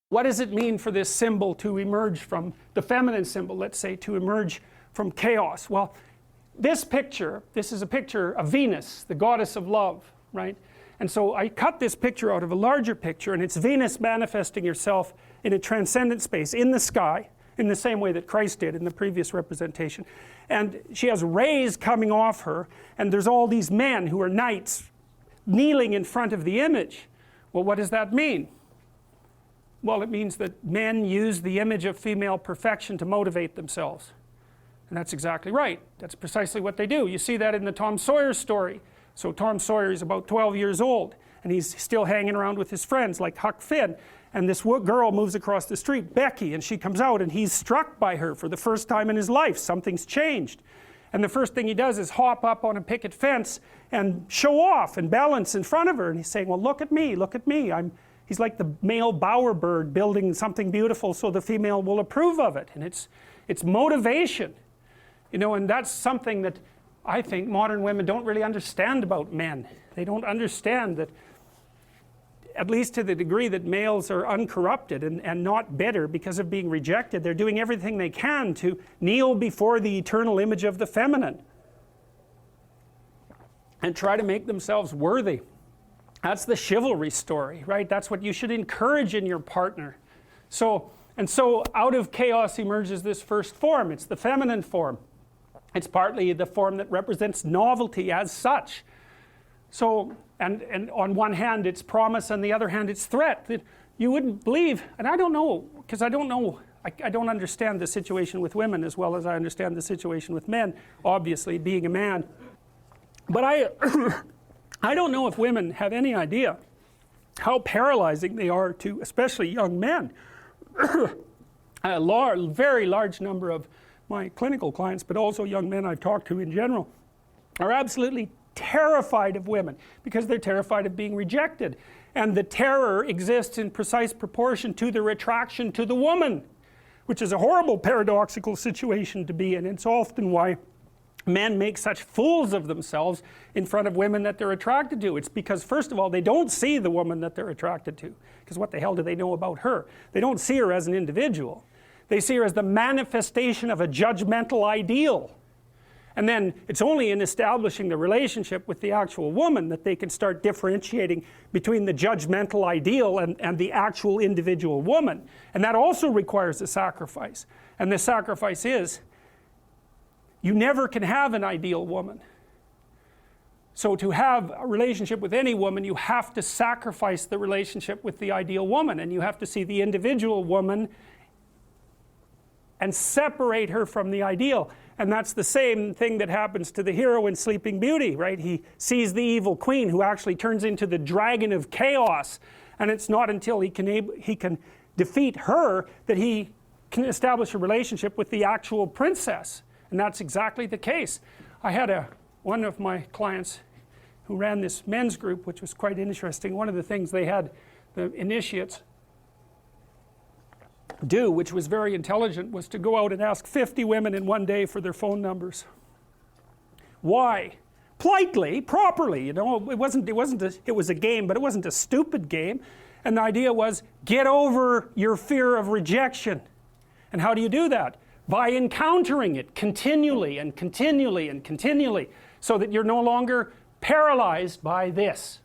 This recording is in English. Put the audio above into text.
What does it mean for this symbol to emerge from the feminine symbol, let's say, to emerge from chaos? Well, this picture, this is a picture of Venus, the goddess of love, right? And so I cut this picture out of a larger picture, and it's Venus manifesting herself in a transcendent space, in the sky, in the same way that Christ did in the previous representation. And she has rays coming off her, and there's all these men who are knights kneeling in front of the image. Well, what does that mean? Well, it means that men use the image of female perfection to motivate themselves. And that's exactly right. That's precisely what they do. You see that in the Tom Sawyer story. So Tom Sawyer is about 12 years old, and he's still hanging around with his friends like Huck Finn. And this girl moves across the street, Becky, and she comes out, and he's struck by her for the first time in his life. Something's changed. And the first thing he does is hop up on a picket fence and show off and balance in front of her. And he's saying, well, look at me, look at me. He's like the male bowerbird building something beautiful so the female will approve of it. And it's motivation. You know, and that's something that I think modern women don't really understand about men. They don't understand that, at least to the degree that males are uncorrupted and not bitter because of being rejected, they're doing everything they can to kneel before the eternal image of the feminine and try to make themselves worthy. That's the chivalry story, right? That's what you should encourage in your partner. So out of chaos emerges this first form. It's the feminine form. It's partly the form that represents novelty as such. So, and on one hand it's promise, on the other hand it's threat. That you wouldn't believe, and I don't know, because I don't understand the situation with women as well as I understand the situation with men, obviously, being a man. But I don't know if women have any idea how paralyzing they are to, especially young men. A very large number of my clinical clients, but also young men I've talked to in general, are absolutely terrified of women because they're terrified of being rejected. And the terror exists in precise proportion to the attraction to the woman, which is a horrible paradoxical situation to be in. It's often why men make such fools of themselves in front of women that they're attracted to. It's because, first of all, they don't see the woman that they're attracted to, because what the hell do they know about her? They don't see her as an individual. They see her as the manifestation of a judgmental ideal. And then it's only in establishing the relationship with the actual woman that they can start differentiating between the judgmental ideal and the actual individual woman. And that also requires a sacrifice. And the sacrifice is, you never can have an ideal woman. So to have a relationship with any woman, you have to sacrifice the relationship with the ideal woman, and you have to see the individual woman and separate her from the ideal. And that's the same thing that happens to the hero in Sleeping Beauty, right? He sees the evil queen who actually turns into the dragon of chaos, and it's not until he can defeat her that he can establish a relationship with the actual princess. And that's exactly the case. I had one of my clients who ran this men's group, which was quite interesting. One of the things they had the initiates do, which was very intelligent, was to go out and ask 50 women in one day for their phone numbers. Why? Politely, properly, you know. It was a game, but it wasn't a stupid game. And the idea was, get over your fear of rejection. And how do you do that? By encountering it continually and continually and continually, so that you're no longer paralyzed by this.